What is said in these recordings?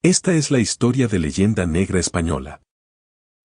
Esta es la historia de Leyenda Negra Española.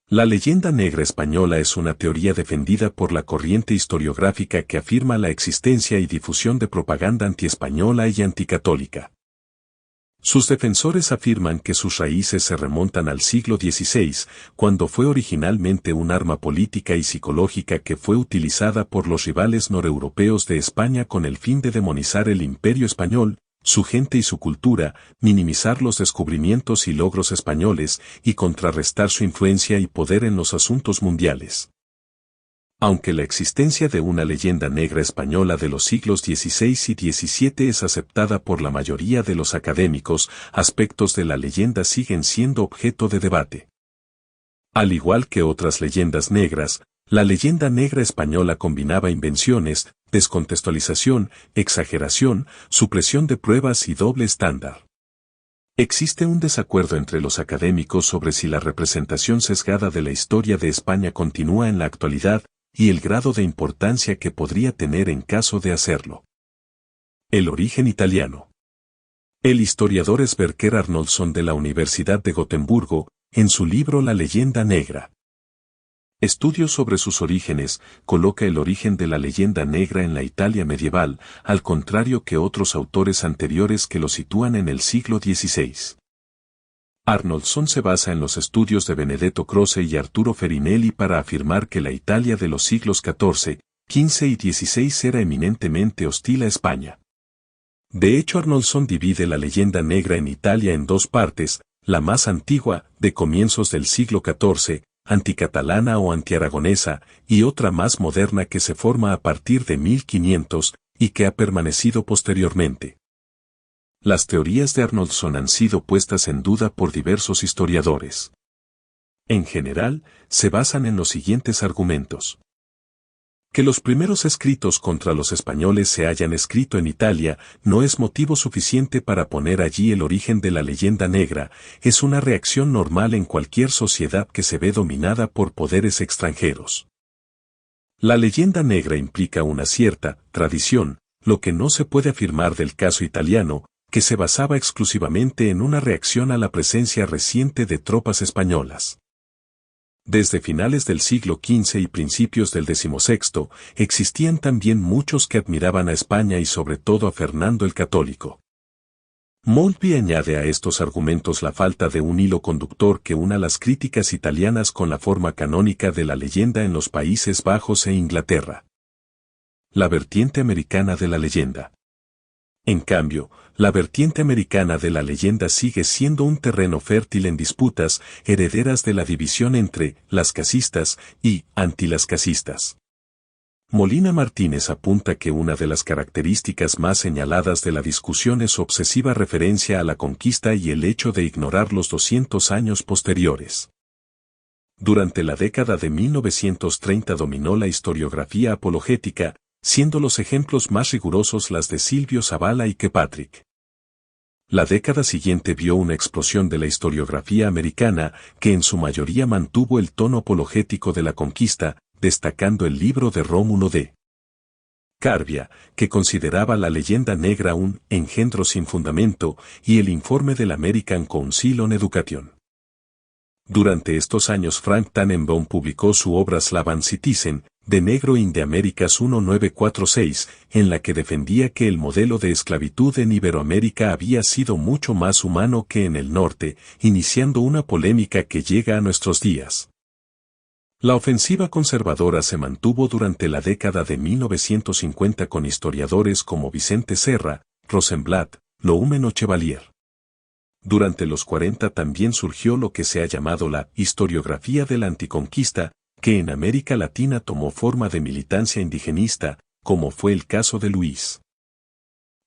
La leyenda negra española es una teoría defendida por la corriente historiográfica que afirma la existencia y difusión de propaganda antiespañola y anticatólica. Sus defensores afirman que sus raíces se remontan al siglo XVI, cuando fue originalmente un arma política y psicológica que fue utilizada por los rivales noreuropeos de España con el fin de demonizar el imperio español, su gente y su cultura, minimizar los descubrimientos y logros españoles y contrarrestar su influencia y poder en los asuntos mundiales. Aunque la existencia de una leyenda negra española de los siglos XVI y XVII es aceptada por la mayoría de los académicos, aspectos de la leyenda siguen siendo objeto de debate. Al igual que otras leyendas negras, la leyenda negra española combinaba invenciones, descontextualización, exageración, supresión de pruebas y doble estándar. Existe un desacuerdo entre los académicos sobre si la representación sesgada de la historia de España continúa en la actualidad y el grado de importancia que podría tener en caso de hacerlo. El origen italiano. El historiador Sverker Arnoldsson de la Universidad de Gotemburgo, en su libro La leyenda negra. Estudios sobre sus orígenes, coloca el origen de la leyenda negra en la Italia medieval, al contrario que otros autores anteriores que lo sitúan en el siglo XVI. Arnoldsson se basa en los estudios de Benedetto Croce y Arturo Ferinelli para afirmar que la Italia de los siglos XIV, XV y XVI era eminentemente hostil a España. De hecho, Arnoldsson divide la leyenda negra en Italia en dos partes, la más antigua, de comienzos del siglo XIV, anticatalana o antiaragonesa, y otra más moderna que se forma a partir de 1500, y que ha permanecido posteriormente. Las teorías de Arnoldsson han sido puestas en duda por diversos historiadores. En general, se basan en los siguientes argumentos. Que los primeros escritos contra los españoles se hayan escrito en Italia no es motivo suficiente para poner allí el origen de la leyenda negra, es una reacción normal en cualquier sociedad que se ve dominada por poderes extranjeros. La leyenda negra implica una cierta tradición, lo que no se puede afirmar del caso italiano, que se basaba exclusivamente en una reacción a la presencia reciente de tropas españolas. Desde finales del siglo XV y principios del XVI, existían también muchos que admiraban a España y sobre todo a Fernando el Católico. Moltke añade a estos argumentos la falta de un hilo conductor que una las críticas italianas con la forma canónica de la leyenda en los Países Bajos e Inglaterra. La vertiente americana de la leyenda. En cambio, la vertiente americana de la leyenda sigue siendo un terreno fértil en disputas herederas de la división entre las casistas y antilascasistas. Molina Martínez apunta que una de las características más señaladas de la discusión es su obsesiva referencia a la conquista y el hecho de ignorar los 200 años posteriores. Durante la década de 1930 dominó la historiografía apologética, siendo los ejemplos más rigurosos las de Silvio Zavala y Kirkpatrick. La década siguiente vio una explosión de la historiografía americana que en su mayoría mantuvo el tono apologético de la conquista, destacando el libro de Rómulo de Carbia, que consideraba la leyenda negra un engendro sin fundamento, y el informe del American Council on Education. Durante estos años Frank Tannenbaum publicó su obra Slave Citizen, de Negro in the Americas 1946, en la que defendía que el modelo de esclavitud en Iberoamérica había sido mucho más humano que en el norte, iniciando una polémica que llega a nuestros días. La ofensiva conservadora se mantuvo durante la década de 1950 con historiadores como Vicente Serra, Rosenblatt, Loumen o Chevalier. Durante los 40 también surgió lo que se ha llamado la historiografía de la anticonquista, que en América Latina tomó forma de militancia indigenista, como fue el caso de Luis.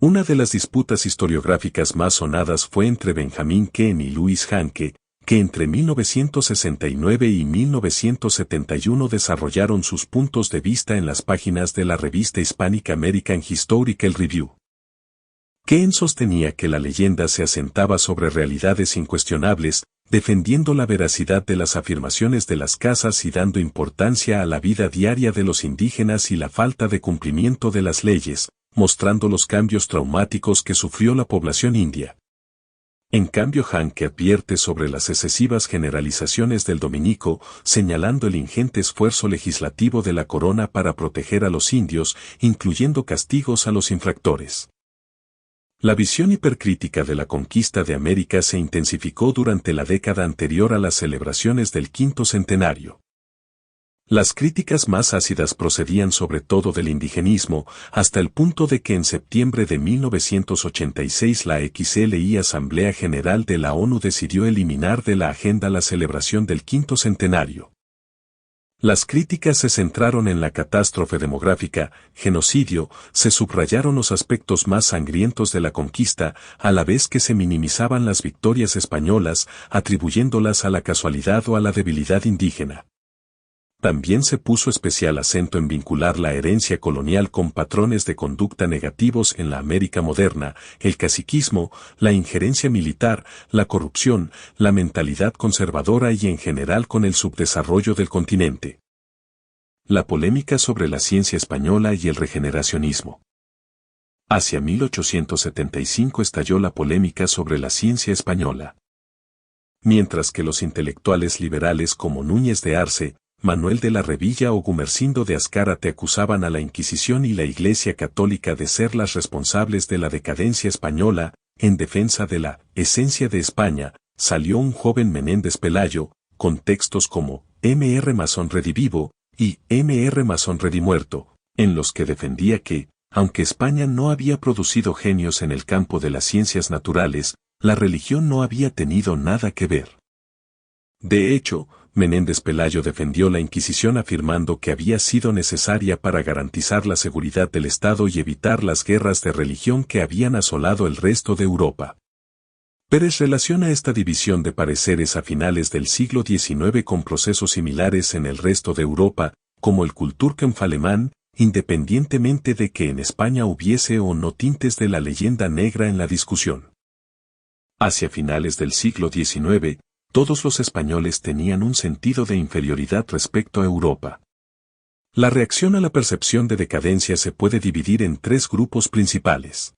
Una de las disputas historiográficas más sonadas fue entre Benjamin Ken y Louis Hanke, que entre 1969 y 1971 desarrollaron sus puntos de vista en las páginas de la revista hispánica American Historical Review. Ken sostenía que la leyenda se asentaba sobre realidades incuestionables, defendiendo la veracidad de las afirmaciones de las casas y dando importancia a la vida diaria de los indígenas y la falta de cumplimiento de las leyes, mostrando los cambios traumáticos que sufrió la población india. En cambio, Hanke advierte sobre las excesivas generalizaciones del dominico, señalando el ingente esfuerzo legislativo de la corona para proteger a los indios, incluyendo castigos a los infractores. La visión hipercrítica de la conquista de América se intensificó durante la década anterior a las celebraciones del quinto centenario. Las críticas más ácidas procedían sobre todo del indigenismo, hasta el punto de que en septiembre de 1986 la XLI Asamblea General de la ONU decidió eliminar de la agenda la celebración del quinto centenario. Las críticas se centraron en la catástrofe demográfica, genocidio, se subrayaron los aspectos más sangrientos de la conquista, a la vez que se minimizaban las victorias españolas, atribuyéndolas a la casualidad o a la debilidad indígena. También se puso especial acento en vincular la herencia colonial con patrones de conducta negativos en la América moderna, el caciquismo, la injerencia militar, la corrupción, la mentalidad conservadora y en general con el subdesarrollo del continente. La polémica sobre la ciencia española y el regeneracionismo. Hacia 1875 estalló la polémica sobre la ciencia española. Mientras que los intelectuales liberales como Núñez de Arce, Manuel de la Revilla o Gumersindo de Azcárate acusaban a la Inquisición y la Iglesia Católica de ser las responsables de la decadencia española, en defensa de la esencia de España, salió un joven Menéndez Pelayo, con textos como M.R. Masón Redivivo y M.R. Masón Redimuerto, en los que defendía que, aunque España no había producido genios en el campo de las ciencias naturales, la religión no había tenido nada que ver. De hecho, Menéndez Pelayo defendió la Inquisición afirmando que había sido necesaria para garantizar la seguridad del Estado y evitar las guerras de religión que habían asolado el resto de Europa. Pérez relaciona esta división de pareceres a finales del siglo XIX con procesos similares en el resto de Europa, como el Kulturkampf alemán, independientemente de que en España hubiese o no tintes de la leyenda negra en la discusión. Hacia finales del siglo XIX, todos los españoles tenían un sentido de inferioridad respecto a Europa. La reacción a la percepción de decadencia se puede dividir en tres grupos principales.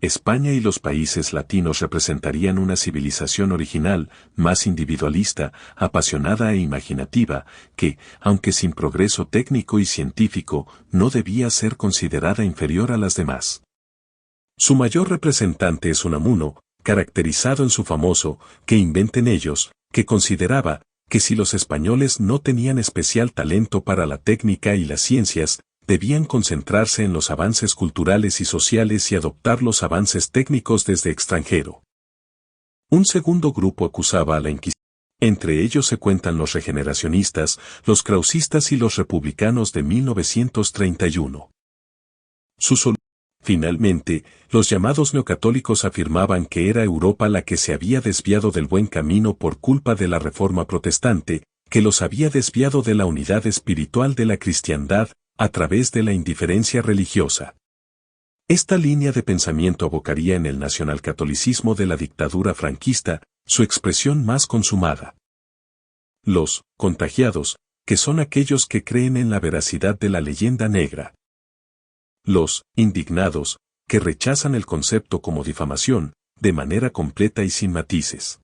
España y los países latinos representarían una civilización original, más individualista, apasionada e imaginativa, que, aunque sin progreso técnico y científico, no debía ser considerada inferior a las demás. Su mayor representante es Unamuno, caracterizado en su famoso «¿Qué inventen ellos?», que consideraba que si los españoles no tenían especial talento para la técnica y las ciencias, debían concentrarse en los avances culturales y sociales y adoptar los avances técnicos desde extranjero. Un segundo grupo acusaba a la Inquisición. Entre ellos se cuentan los regeneracionistas, los krausistas y los republicanos de 1931. Finalmente, los llamados neocatólicos afirmaban que era Europa la que se había desviado del buen camino por culpa de la Reforma protestante, que los había desviado de la unidad espiritual de la cristiandad, a través de la indiferencia religiosa. Esta línea de pensamiento abocaría en el nacionalcatolicismo de la dictadura franquista, su expresión más consumada. Los contagiados, que son aquellos que creen en la veracidad de la leyenda negra. Los indignados, que rechazan el concepto como difamación, de manera completa y sin matices.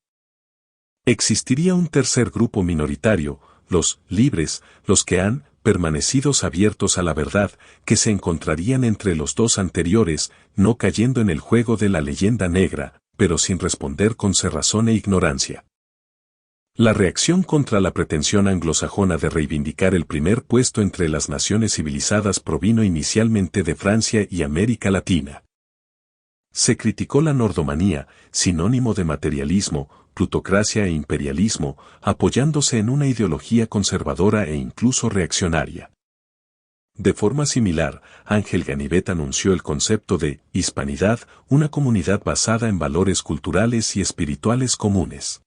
Existiría un tercer grupo minoritario, los libres, los que han permanecido abiertos a la verdad, que se encontrarían entre los dos anteriores, no cayendo en el juego de la leyenda negra, pero sin responder con cerrazón e ignorancia. La reacción contra la pretensión anglosajona de reivindicar el primer puesto entre las naciones civilizadas provino inicialmente de Francia y América Latina. Se criticó la nordomanía, sinónimo de materialismo, plutocracia e imperialismo, apoyándose en una ideología conservadora e incluso reaccionaria. De forma similar, Ángel Ganivet anunció el concepto de hispanidad, una comunidad basada en valores culturales y espirituales comunes.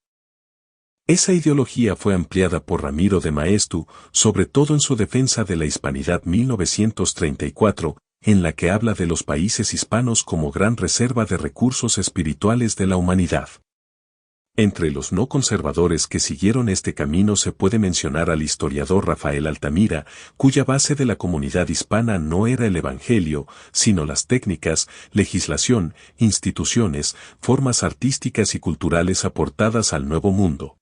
Esa ideología fue ampliada por Ramiro de Maeztu, sobre todo en su defensa de la Hispanidad 1934, en la que habla de los países hispanos como gran reserva de recursos espirituales de la humanidad. Entre los no conservadores que siguieron este camino se puede mencionar al historiador Rafael Altamira, cuya base de la comunidad hispana no era el Evangelio, sino las técnicas, legislación, instituciones, formas artísticas y culturales aportadas al Nuevo Mundo.